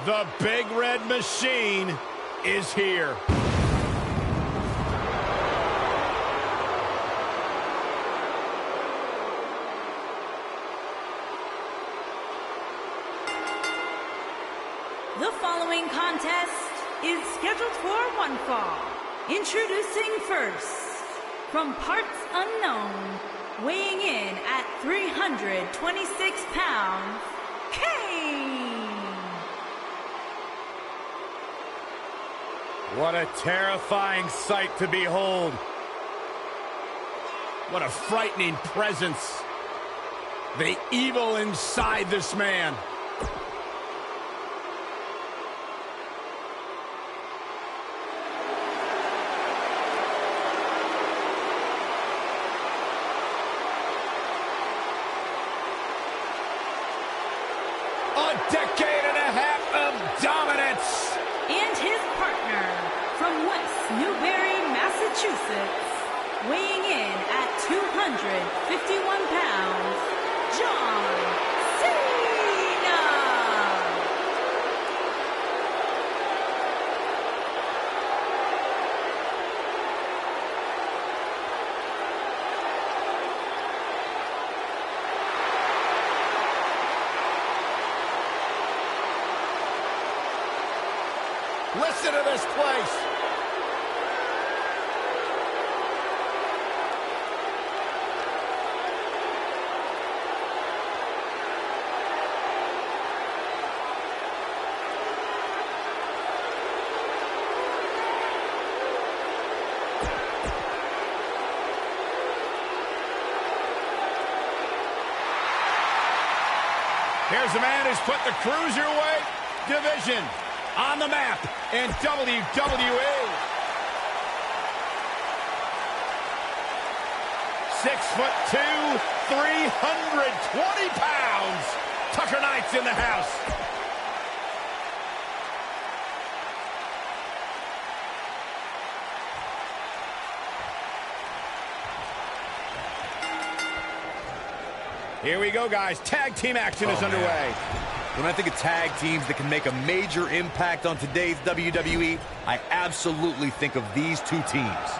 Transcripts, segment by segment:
The Big Red Machine is here. The following contest is scheduled for one fall. Introducing first, from parts unknown, weighing in at 326 pounds, Kane! What a terrifying sight to behold. What a frightening presence. The evil inside this man. A decade and a half of dominance. And his partner, from West Newbury, Massachusetts, weighing in at 251 pounds, John Cena! Listen to this place. Here's a man who's put the Cruiserweight division on the map in WWE. 6'2", 320 pounds. Tucker Knight's in the house. Here we go, guys. Tag team action is underway. When I think of tag teams that can make a major impact on today's WWE, I absolutely think of these two teams.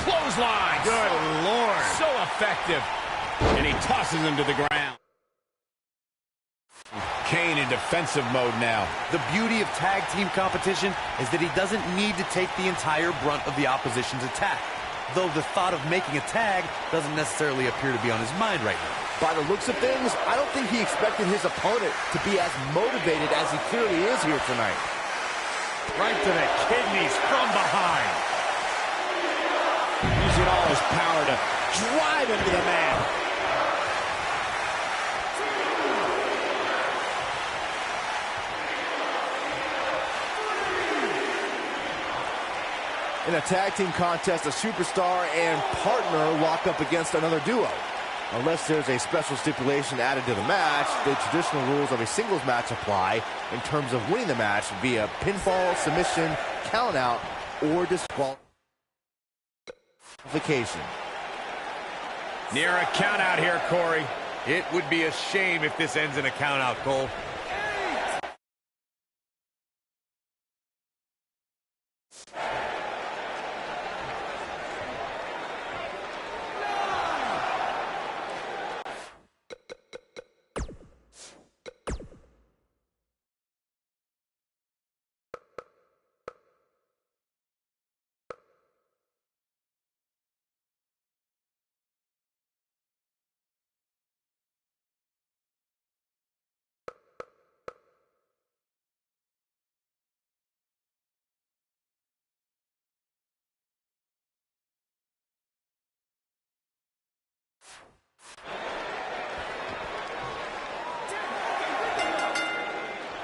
Clothesline. Good Lord. So effective. And he tosses him to the ground. Kane in defensive mode now. The beauty of tag team competition is that he doesn't need to take the entire brunt of the opposition's attack. Though the thought of making a tag doesn't necessarily appear to be on his mind right now. By the looks of things, I don't think he expected his opponent to be as motivated as he clearly is here tonight. Right to the kidneys from behind. Using all his power to drive into the man. In a tag team contest, a superstar and partner lock up against another duo. Unless there's a special stipulation added to the match, the traditional rules of a singles match apply in terms of winning the match via pinfall, submission, count out, or disqualification. Near a count out here, Corey. It would be a shame if this ends in a count out, Cole.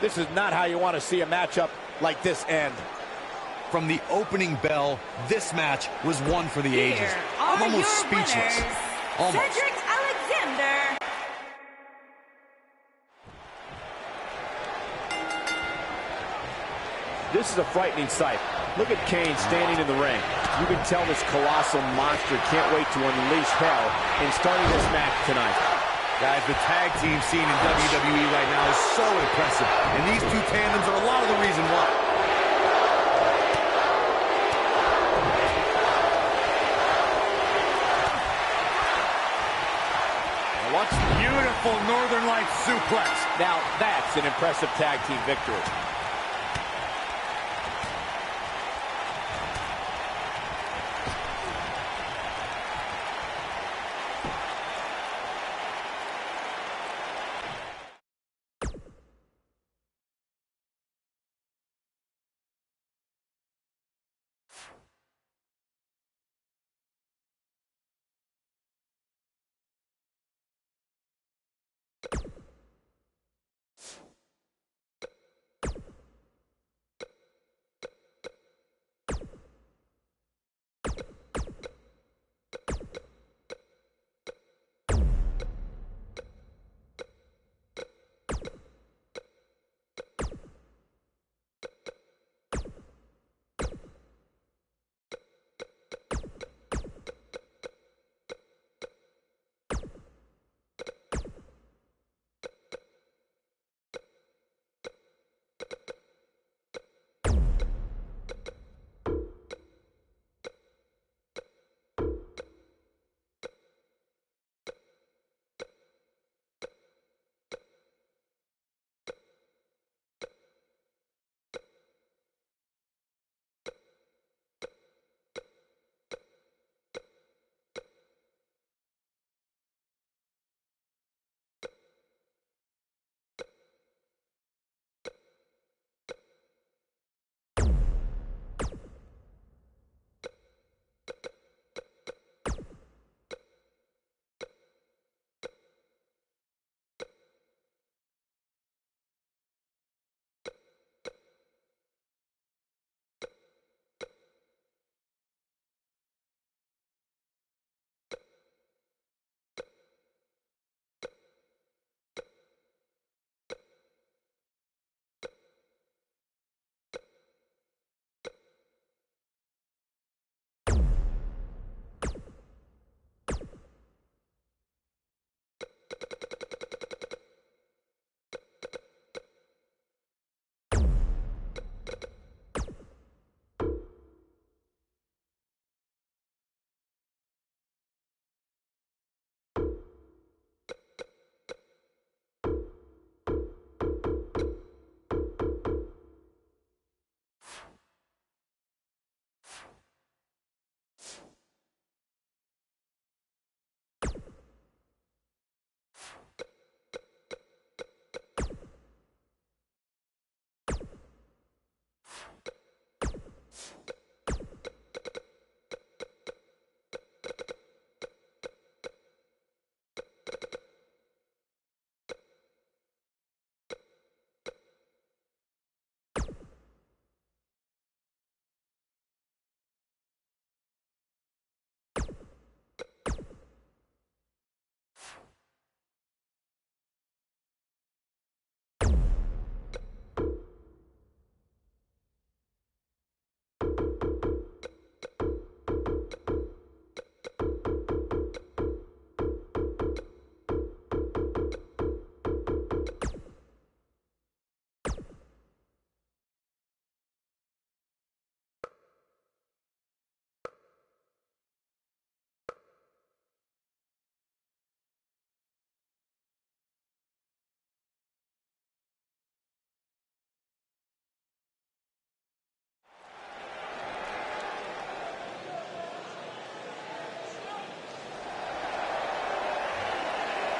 This is not how you want to see a matchup like this end. From the opening bell, this match was one for the ages. I'm almost speechless. Cedric Alexander This is a frightening sight. Look at Kane standing in the ring. You can tell this colossal monster can't wait to unleash hell in starting this match tonight. Guys, the tag team scene in WWE right now is so impressive, and these two tandems are a lot of the reason why. Watch beautiful Northern Lights suplex. Now that's an impressive tag team victory.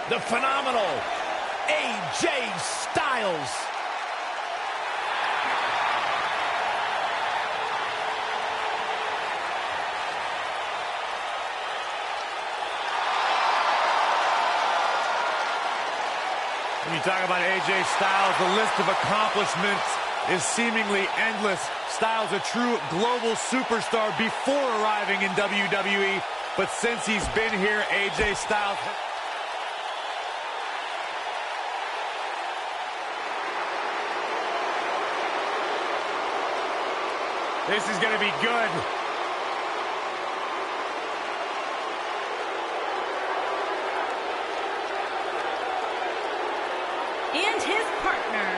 The phenomenal AJ Styles. When you talk about AJ Styles, the list of accomplishments is seemingly endless. Styles, a true global superstar before arriving in WWE, but since he's been here, AJ Styles... This is going to be good. And his partner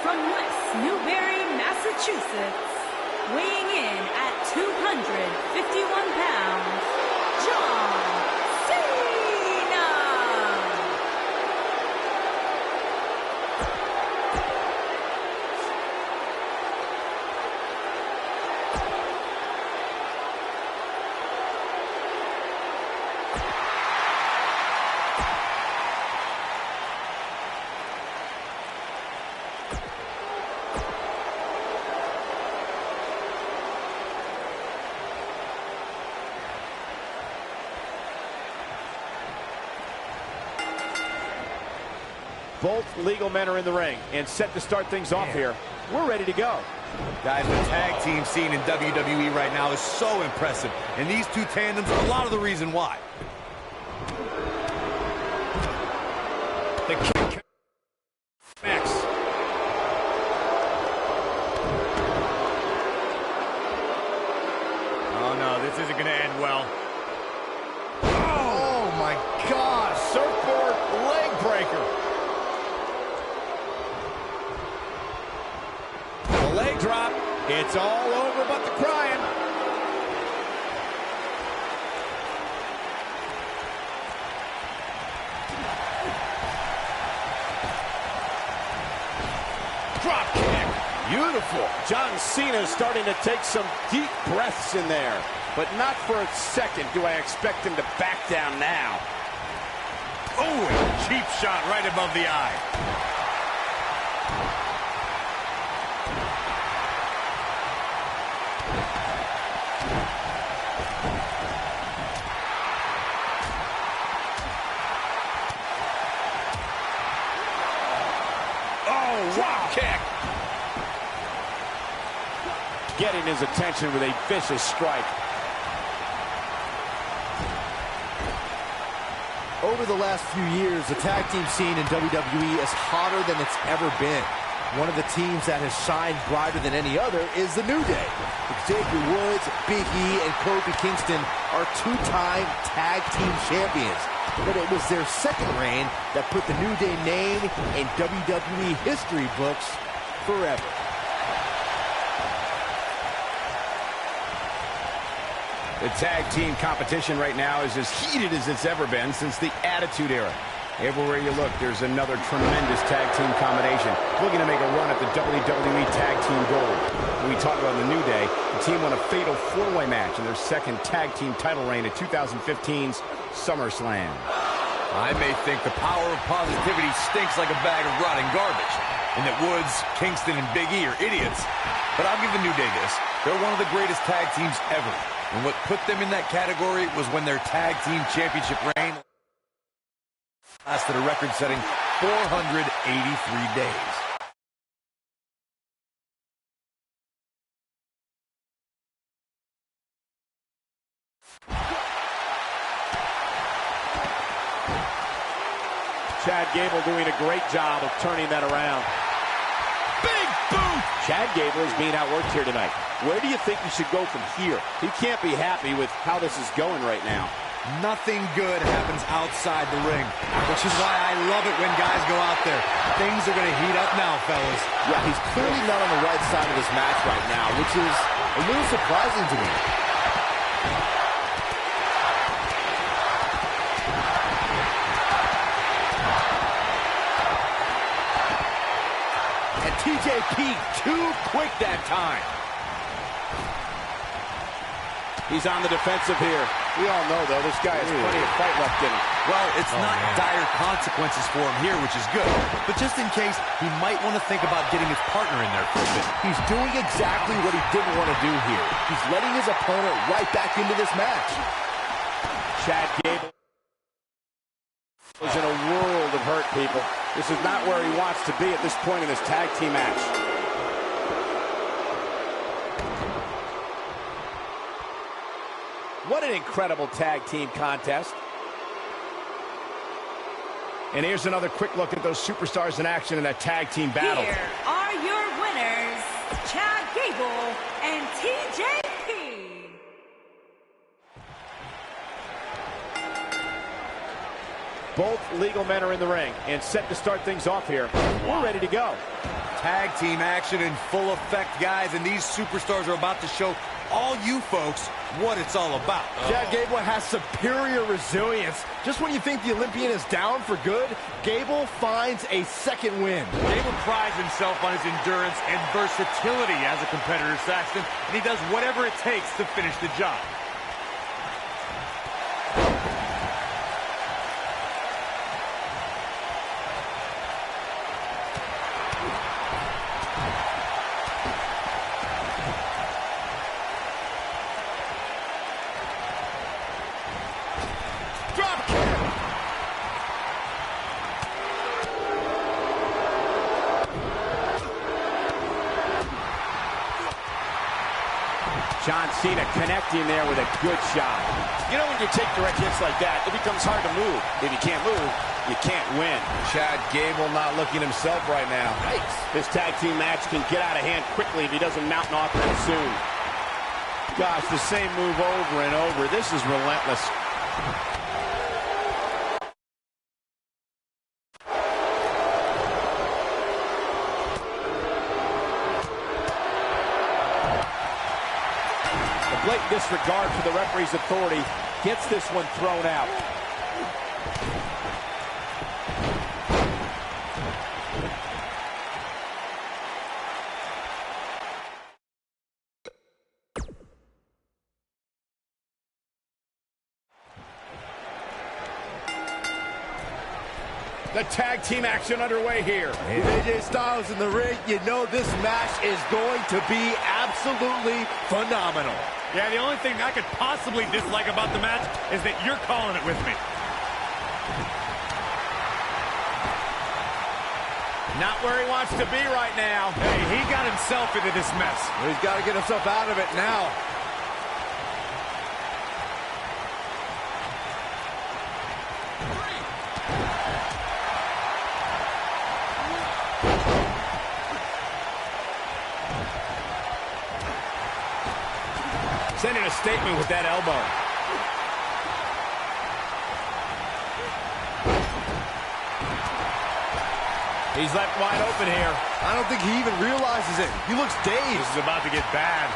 from West Newbury, Massachusetts, weighing in at 251 pounds, John Cena. Both legal men are in the ring and set to start things off here. We're ready to go. Guys, the tag team scene in WWE right now is so impressive, and these two tandems are a lot of the reason why. The kick connects. Oh no, this isn't going to end well. Oh my gosh, surfboard leg breaker. The leg drop. It's all over but the crying. Drop kick. Beautiful. John Cena is starting to take some deep breaths in there. But not for a second do I expect him to back down now. Oh, a cheap shot right above the eye. Drop kick. Getting his attention with a vicious strike. Over the last few years, the tag team scene in WWE is hotter than it's ever been. One of the teams that has shined brighter than any other is the New Day. Xavier Woods, Big E, and Kofi Kingston are two-time tag team champions. But it was their second reign that put the New Day name in WWE history books forever. The tag team competition right now is as heated as it's ever been since the Attitude Era. Everywhere you look, there's another tremendous tag team combination looking to make a run at the WWE Tag Team Gold. When we talk about the New Day, the team won a fatal four-way match in their second tag team title reign at 2015's SummerSlam. I may think the power of positivity stinks like a bag of rotting garbage, and that Woods, Kingston, and Big E are idiots. But I'll give the New Day this. They're one of the greatest tag teams ever. And what put them in that category was when their tag team championship reign lasted a record-setting 483 days. Chad Gable doing a great job of turning that around. Big boot! Chad Gable is being outworked here tonight. Where do you think he should go from here? He can't be happy with how this is going right now. Nothing good happens outside the ring, which is why I love it when guys go out there. Things are going to heat up now, fellas. Yeah, he's clearly not on the right side of this match right now, which is a little surprising to me. And TJP too quick that time. He's on the defensive here. We all know, though, this guy has plenty of fight left in him. Well, it's not dire consequences for him here, which is good. But just in case, he might want to think about getting his partner in there for a bit. He's doing exactly what he didn't want to do here. He's letting his opponent right back into this match. Chad Gable is in a world of hurt, people. This is not where he wants to be at this point in this tag team match. What an incredible tag team contest. And here's another quick look at those superstars in action in that tag team battle. Here are your winners, Chad Gable Gable and TJP. Both legal men are in the ring and set to start things off here. We're ready to go. Tag team action in full effect, guys, and these superstars are about to show all you folks what it's all about. Chad Gable has superior resilience. Just when you think the Olympian is down for good, Gable finds a second win. Gable prides himself on his endurance and versatility as a competitor, Saxton, and he does whatever it takes to finish the job. John Cena connecting there with a good shot. You know, when you take direct hits like that, it becomes hard to move. If you can't move, you can't win. Chad Gable not looking himself right now. Nice. This tag team match can get out of hand quickly if he doesn't mount an offense soon. Gosh, the same move over and over. This is relentless. Blatant disregard for the referee's authority gets this one thrown out. The tag team action underway here. With AJ Styles in the ring, you know this match is going to be absolutely phenomenal. Yeah, the only thing I could possibly dislike about the match is that you're calling it with me. Not where he wants to be right now. Hey, he got himself into this mess. He's got to get himself out of it now. Sending a statement with that elbow. He's left wide open here. I don't think he even realizes it. He looks dazed. This is about to get bad.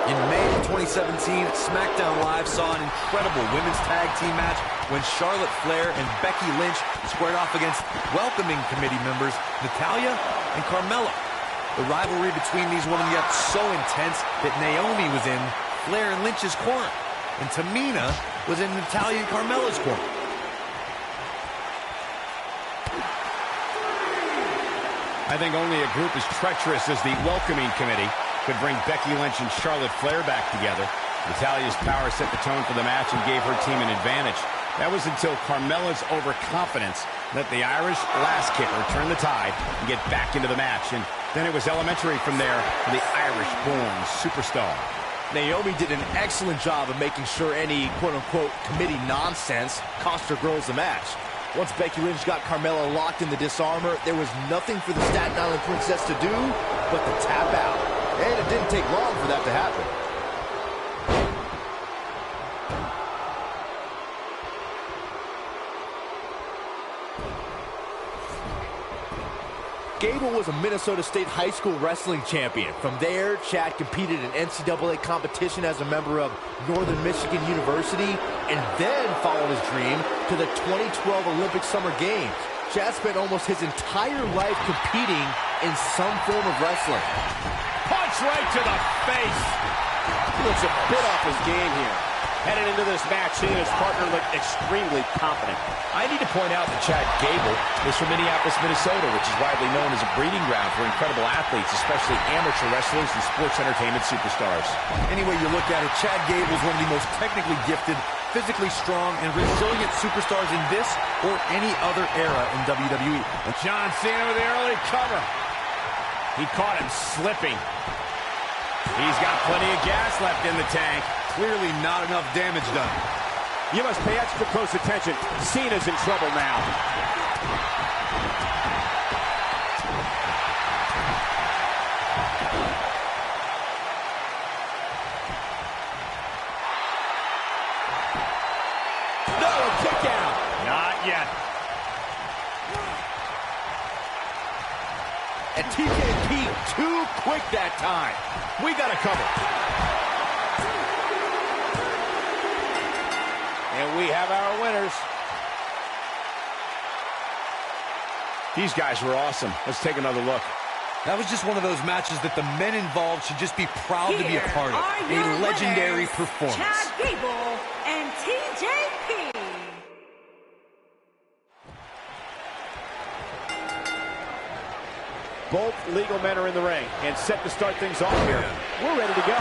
In May of 2017, SmackDown Live saw an incredible women's tag team match when Charlotte Flair and Becky Lynch squared off against welcoming committee members Natalya and Carmella. The rivalry between these women got so intense that Naomi was in Flair and Lynch's corner, and Tamina was in Natalya and Carmella's corner. I think only a group as treacherous as the welcoming committee could bring Becky Lynch and Charlotte Flair back together. Natalya's power set the tone for the match and gave her team an advantage. That was until Carmella's overconfidence let the Irish lass kicker turn the tide and get back into the match. And then it was elementary from there for the Irish-born superstar. Naomi did an excellent job of making sure any quote-unquote committee nonsense cost her girls the match. Once Becky Lynch got Carmella locked in the disarmor, there was nothing for the Staten Island Princess to do but to tap out. And it didn't take long for that to happen. Gable was a Minnesota State high school wrestling champion. From there, Chad competed in NCAA competition as a member of Northern Michigan University, and then followed his dream to the 2012 Olympic Summer Games. Chad spent almost his entire life competing in some form of wrestling. Punch right to the face. He looks a bit off his game here. Headed into this match, he and his partner look extremely confident. I need to point out that Chad Gable is from Minneapolis, Minnesota, which is widely known as a breeding ground for incredible athletes, especially amateur wrestlers and sports entertainment superstars. Any way you look at it, Chad Gable is one of the most technically gifted, physically strong, and resilient superstars in this or any other era in WWE. John Cena with the early cover. He caught him slipping. He's got plenty of gas left in the tank. Clearly not enough damage done. You must pay extra close attention. Cena's in trouble now. No, a kick out. Not yet. And TJP too quick that time. We got to cover. And we have our winners. These guys were awesome. Let's take another look. That was just one of those matches that the men involved should just be proud to be a part of. A legendary performance. Chad Gable and TJP. Both legal men are in the ring and set to start things off here. We're ready to go.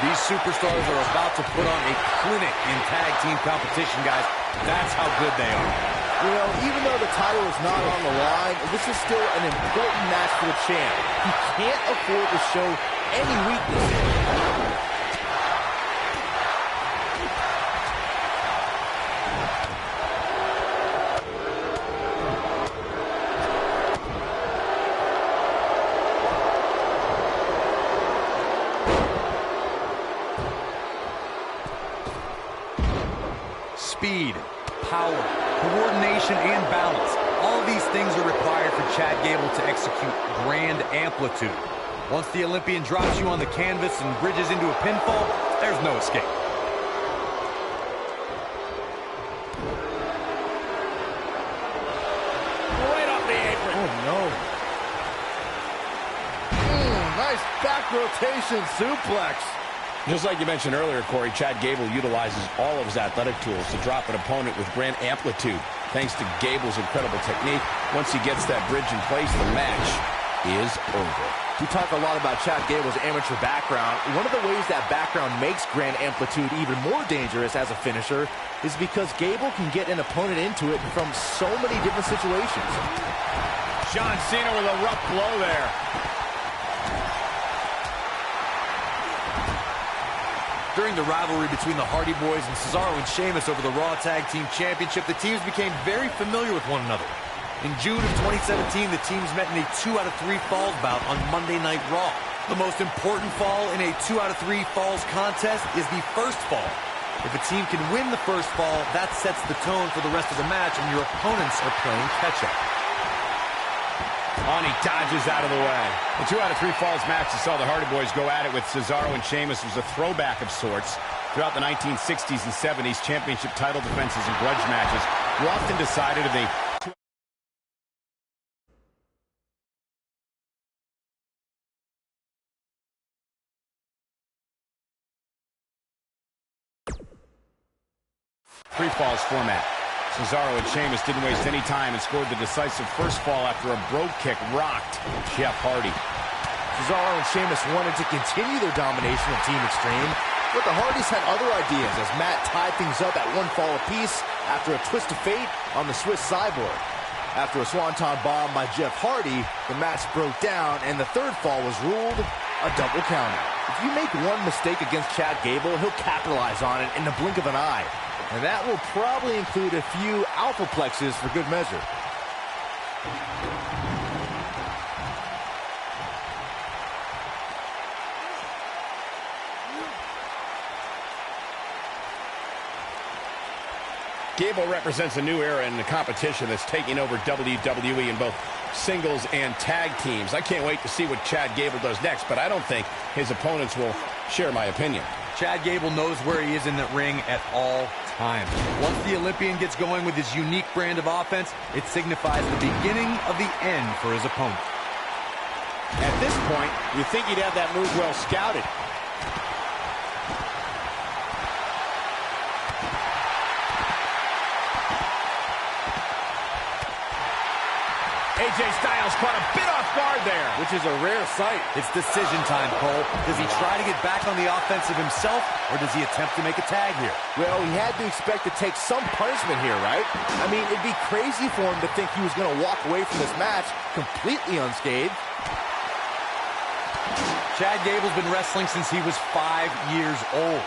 These superstars are about to put on a clinic in tag team competition, guys. That's how good they are. You know, even though the title is not on the line, this is still an important match for the champ. He can't afford to show any weakness here. Speed, power, coordination, and balance. All of these things are required for Chad Gable to execute grand amplitude. Once the Olympian drops you on the canvas and bridges into a pinfall, there's no escape. Right off the apron. Oh, no. Nice back rotation suplex. Just like you mentioned earlier, Corey, Chad Gable utilizes all of his athletic tools to drop an opponent with grand amplitude. Thanks to Gable's incredible technique, once he gets that bridge in place, the match is over. We talk a lot about Chad Gable's amateur background. One of the ways that background makes grand amplitude even more dangerous as a finisher is because Gable can get an opponent into it from so many different situations. John Cena with a rough blow there. During the rivalry between the Hardy Boys and Cesaro and Sheamus over the Raw Tag Team Championship, the teams became very familiar with one another. In June of 2017, the teams met in a 2 out of 3 falls bout on Monday Night Raw. The most important fall in a 2 out of 3 falls contest is the first fall. If a team can win the first fall, that sets the tone for the rest of the match, and your opponents are playing catch-up. On, he dodges out of the way. The 2 out of 3 falls match that saw the Hardy Boys go at it with Cesaro and Sheamus was a throwback of sorts. Throughout the 1960s and 70s, championship title defenses and grudge matches were often decided in the three falls format. Cesaro and Sheamus didn't waste any time and scored the decisive first fall after a brogue kick rocked Jeff Hardy. Cesaro and Sheamus wanted to continue their domination of Team Extreme, but the Hardys had other ideas as Matt tied things up at 1 fall apiece after a twist of fate on the Swiss Cyborg. After a swanton bomb by Jeff Hardy, the match broke down and the third fall was ruled a double counter. If you make one mistake against Chad Gable, he'll capitalize on it in the blink of an eye. And that will probably include a few alpha plexes for good measure. Gable represents a new era in the competition that's taking over WWE in both singles and tag teams. I can't wait to see what Chad Gable does next, but I don't think his opponents will share my opinion. Chad Gable knows where he is in the ring at all times. Once the Olympian gets going with his unique brand of offense, it signifies the beginning of the end for his opponent. At this point, you think he'd have that move well scouted. AJ Styles caught a bit off guard there. Which is a rare sight. It's decision time, Cole. Does he try to get back on the offensive himself, or does he attempt to make a tag here? Well, he had to expect to take some punishment here, right? I mean, it'd be crazy for him to think he was going to walk away from this match completely unscathed. Chad Gable's been wrestling since he was 5 years old.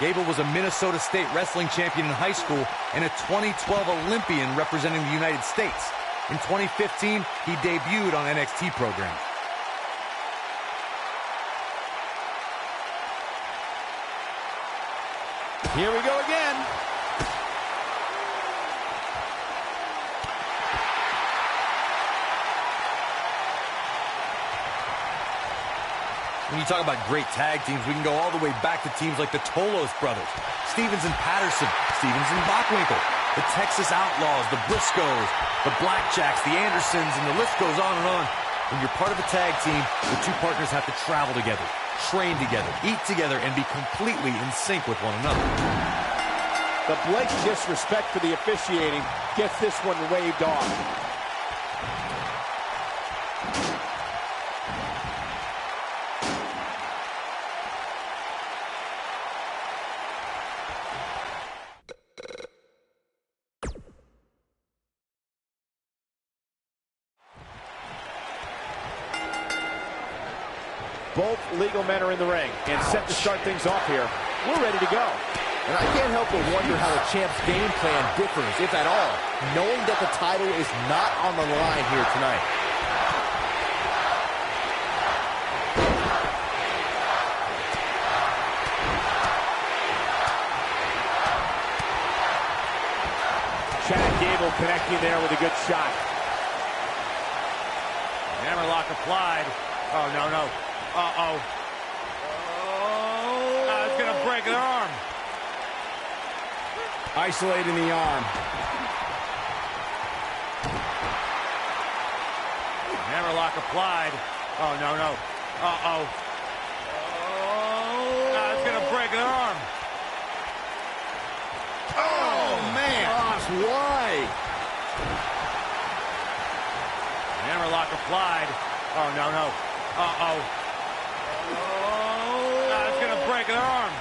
Gable was a Minnesota State wrestling champion in high school and a 2012 Olympian representing the United States. In 2015, he debuted on NXT program. Here we go again. When you talk about great tag teams, we can go all the way back to teams like the Tolos brothers, Stevens and Patterson, Stevens and Bockwinkel, the Texas Outlaws, the Briscoes, the Blackjacks, the Andersons, and the list goes on and on. When you're part of a tag team, the two partners have to travel together, train together, eat together, and be completely in sync with one another. The blatant disrespect for the officiating gets this one waved off. Both legal men are in the ring and set to start things off here. We're ready to go. And I can't help but wonder how the champ's game plan differs, if at all, knowing that the title is not on the line here tonight. Chad Gable connecting there with a good shot. Hammerlock applied. Oh, no, no. Uh-oh. Oh, it's going to break their arm. Isolating the arm. Hammerlock applied. Oh, no, no. Uh-oh. Oh, it's going to break their arm. Oh, man. Gosh, why? Hammerlock applied. Oh, no, no. Uh-oh. Oh, it's going to break their arm.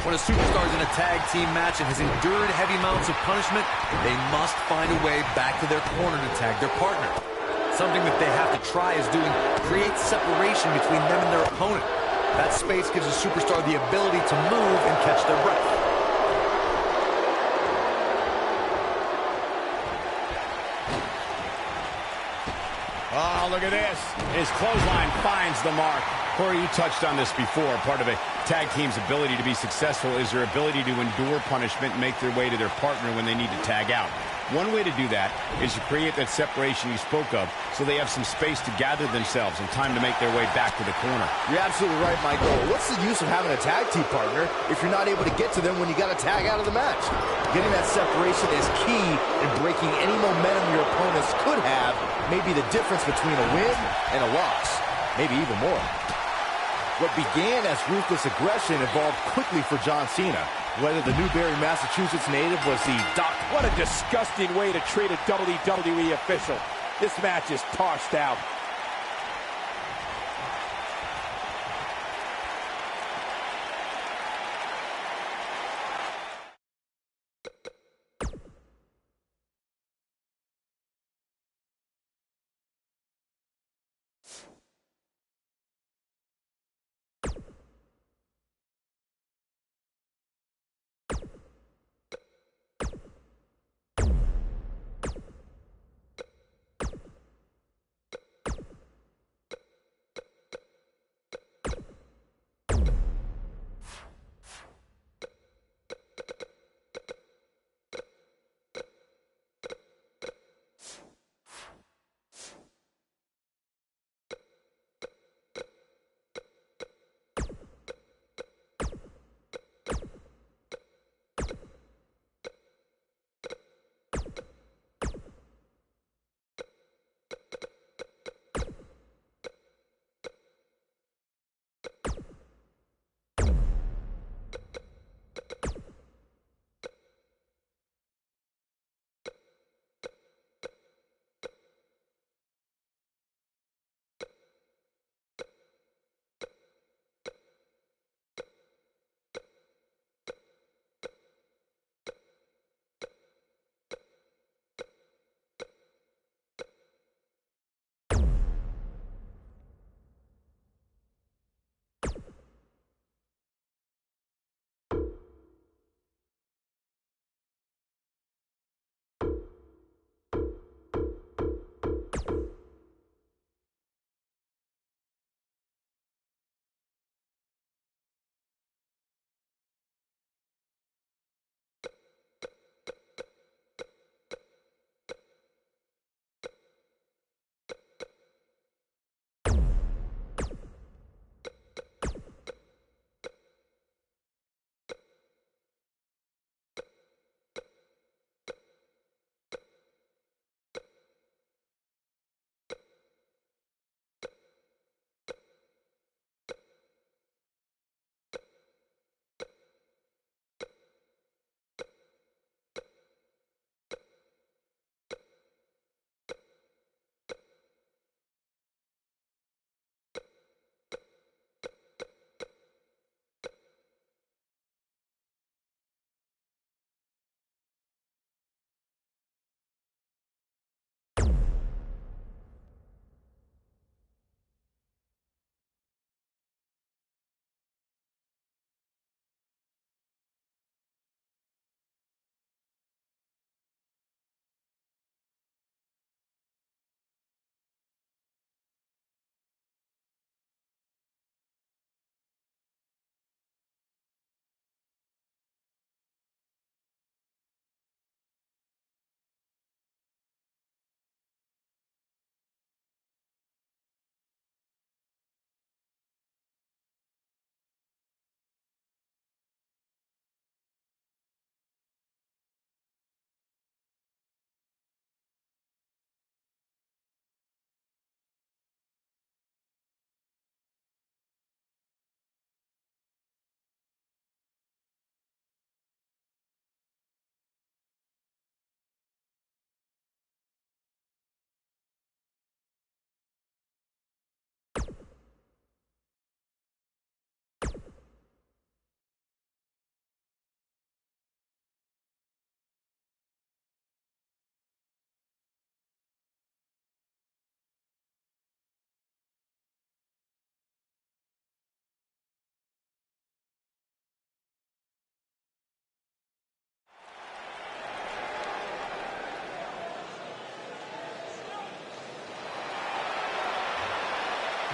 When a superstar is in a tag team match and has endured heavy amounts of punishment, they must find a way back to their corner to tag their partner. Something that they have to try is doing create separation between them and their opponent. That space gives a superstar the ability to move and catch their breath. Oh, look at this. His clothesline finds the mark. Corey, you touched on this before. Part of a tag team's ability to be successful is their ability to endure punishment and make their way to their partner when they need to tag out. One way to do that is to create that separation you spoke of so they have some space to gather themselves and time to make their way back to the corner. You're absolutely right, Michael. What's the use of having a tag team partner if you're not able to get to them when you got to tag out of the match? Getting that separation is key in breaking any momentum your opponents could have, maybe the difference between a win and a loss, maybe even more. What began as ruthless aggression evolved quickly for John Cena. Whether the Newbury, Massachusetts native was the doc. What a disgusting way to treat a WWE official. This match is tossed out.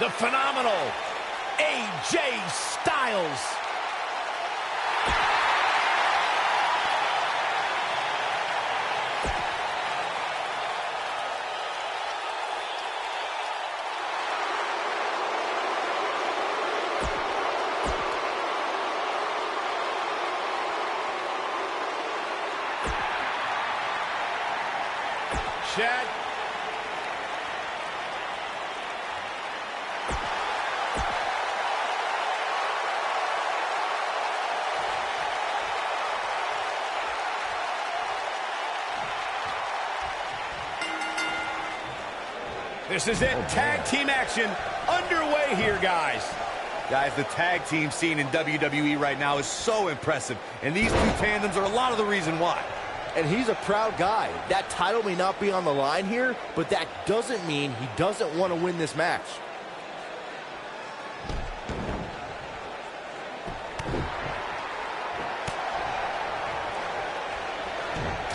the phenomenal AJ Styles. Chad. This is it. Tag team action underway here, guys. Guys, the tag team scene in WWE right now is so impressive, and these two tandems are a lot of the reason why. And he's a proud guy. That title may not be on the line here, but that doesn't mean he doesn't want to win this match.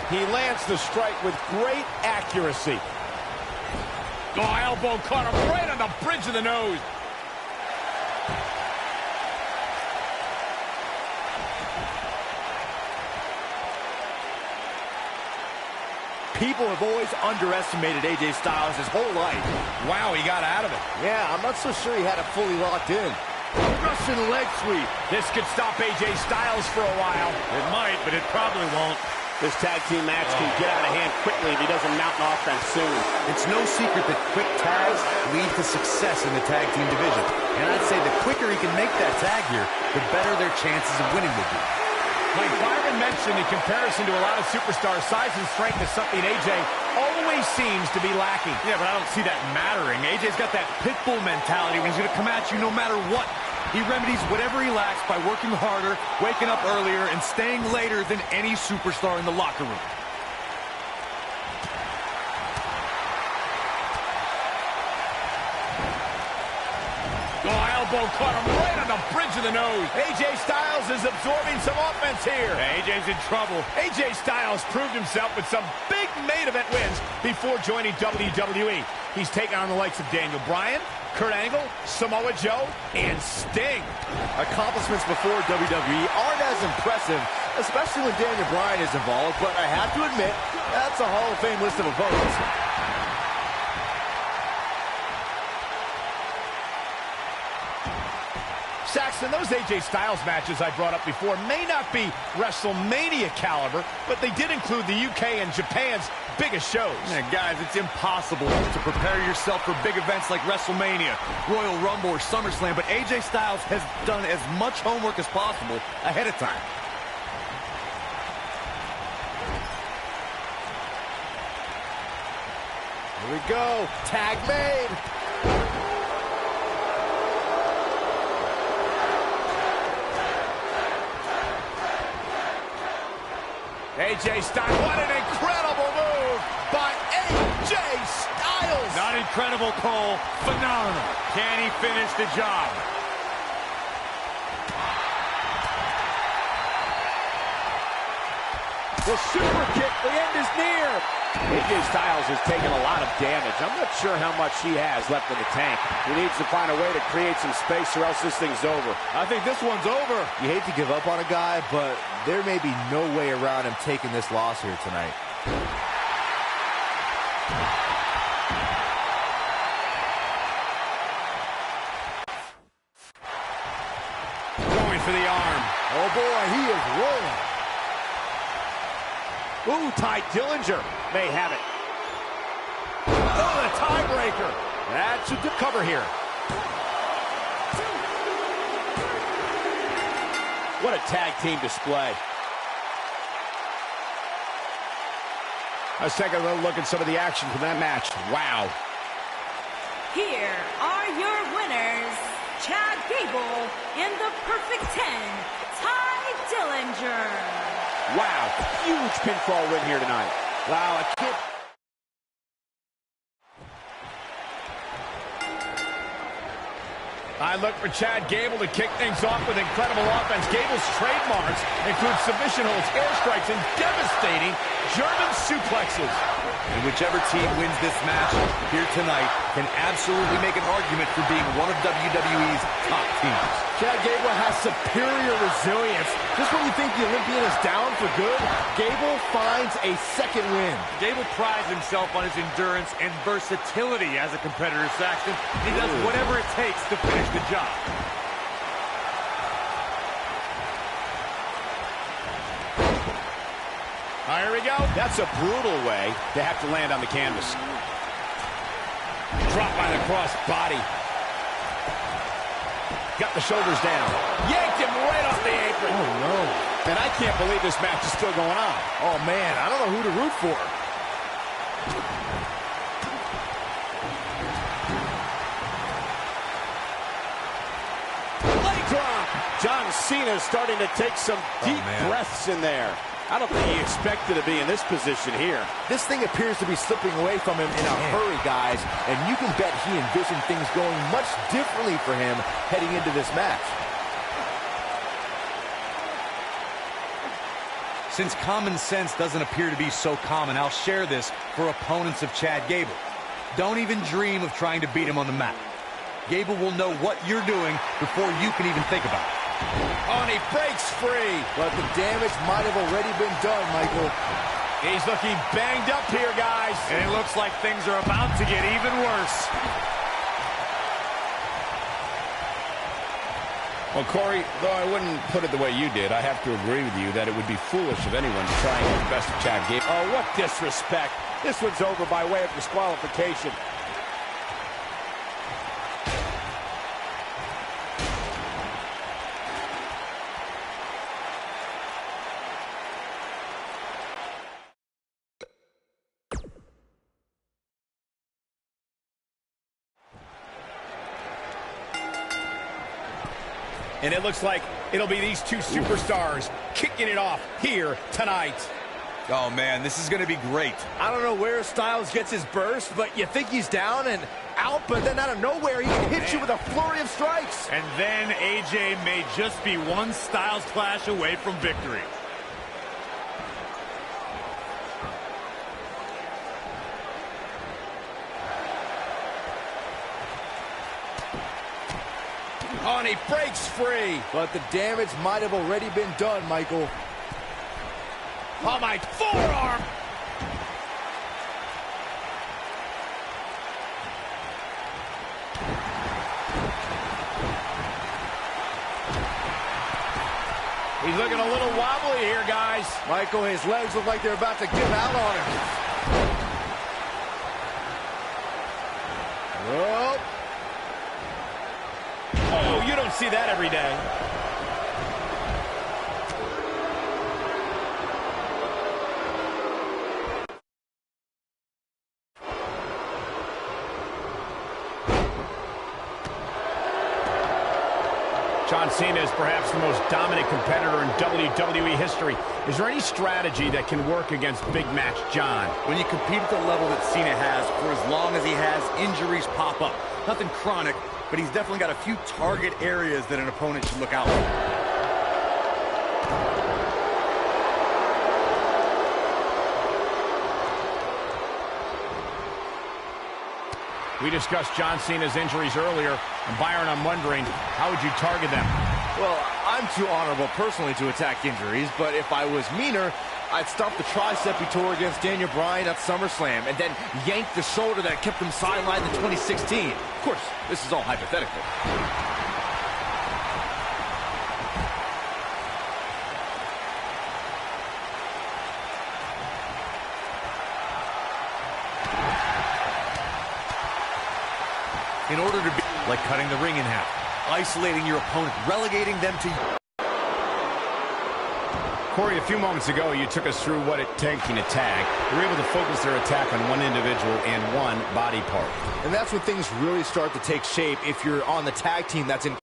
He lands the strike with great accuracy. Oh, elbow caught him right on the bridge of the nose. People have always underestimated AJ Styles his whole life. Wow, he got out of it. Yeah, I'm not so sure he had it fully locked in. Russian leg sweep. This could stop AJ Styles for a while. It might, but it probably won't. This tag team match can get out of hand quickly if he doesn't mount an offense soon. It's no secret that quick tags lead to success in the tag team division. And I'd say the quicker he can make that tag here, the better their chances of winning will be. Like Byron mentioned, in comparison to a lot of superstars, size and strength is something AJ always seems to be lacking. Yeah, but I don't see that mattering. AJ's got that pit bull mentality when he's going to come at you no matter what. He remedies whatever he lacks by working harder, waking up earlier, and staying later than any superstar in the locker room. Oh, elbow caught him right on the bridge of the nose. AJ Styles is absorbing some offense here. AJ's in trouble. AJ Styles proved himself with some big main event wins before joining WWE. He's taken on the likes of Daniel Bryan, Kurt Angle, Samoa Joe, and Sting. Accomplishments before WWE aren't as impressive, especially when Daniel Bryan is involved, but I have to admit, that's a Hall of Fame list of opponents. Saxton, those AJ Styles matches I brought up before may not be WrestleMania caliber, but they did include the UK and Japan's biggest shows. Yeah, guys, it's impossible to prepare yourself for big events like WrestleMania, Royal Rumble, or SummerSlam, but AJ Styles has done as much homework as possible ahead of time. Here we go. Tag made. AJ Styles, what an incredible move by AJ Styles! Not incredible, Cole. Phenomenal. Can he finish the job? The super kick, the end is near. AJ Styles has taken a lot of damage. I'm not sure how much he has left in the tank. He needs to find a way to create some space or else this thing's over. I think this one's over. You hate to give up on a guy, but there may be no way around him taking this loss here tonight. Going for the arm. Oh boy, he is rolling. Ooh, Ty Dillinger may have it. Oh, the tiebreaker. That should do cover here. What a tag team display. Let's take a little look at some of the action from that match. Wow. Here are your winners, Chad Gable in the Perfect 10, Ty Dillinger. Wow, huge pinfall win here tonight. Wow, I can't... I look for Chad Gable to kick things off with incredible offense. Gable's trademarks include submission holds, airstrikes, and devastating German suplexes. And whichever team wins this match here tonight can absolutely make an argument for being one of WWE's top teams. Chad Gable has superior resilience. Just when you think the Olympian is down for good, Gable finds a second win. Gable prides himself on his endurance and versatility as a competitor, Saxton. He does whatever it takes to finish the job. Here we go. That's a brutal way to have to land on the canvas. Drop by the cross body. Got the shoulders down. Yanked him right off the apron. Oh, no. And I can't believe this match is still going on. Oh, man, I don't know who to root for. Leg drop. John Cena is starting to take some deep breaths in there. I don't think he expected to be in this position here. This thing appears to be slipping away from him in a hurry, guys, and you can bet he envisioned things going much differently for him heading into this match. Since common sense doesn't appear to be so common, I'll share this for opponents of Chad Gable. Don't even dream of trying to beat him on the mat. Gable will know what you're doing before you can even think about it. Oh, and he breaks free. But the damage might have already been done, Michael. He's looking banged up here, guys. And it looks like things are about to get even worse. Well, Corey, though I wouldn't put it the way you did, I have to agree with you that it would be foolish of anyone to try and get the best of Chad Gable. Oh, what disrespect. This one's over by way of disqualification. And it looks like it'll be these two superstars kicking it off here tonight. Oh, man, this is going to be great. I don't know where Styles gets his burst, but you think he's down and out, but then out of nowhere, he can hit you with a flurry of strikes. And then AJ may just be one Styles clash away from victory. Oh, and he breaks free. But the damage might have already been done, Michael. Oh, my forearm. He's looking a little wobbly here, guys. Michael, his legs look like they're about to give out on him. Whoa. Oh, you don't see that every day. John Cena is perhaps the most dominant competitor in WWE history. Is there any strategy that can work against Big Match John? When you compete at the level that Cena has, for as long as he has, injuries pop up. Nothing chronic, but he's definitely got a few target areas that an opponent should look out for. We discussed John Cena's injuries earlier, and Byron, I'm wondering, how would you target them? Well, I'm too honorable personally to attack injuries, but if I was meaner, I'd stop the tricep he tore against Daniel Bryan at SummerSlam and then yank the shoulder that kept him sidelined in 2016. Of course, this is all hypothetical. In order to be like cutting the ring in half, isolating your opponent, relegating them to... Corey, a few moments ago, you took us through what it takes in a tag. They were able to focus their attack on one individual and one body part. And that's when things really start to take shape if you're on the tag team that's in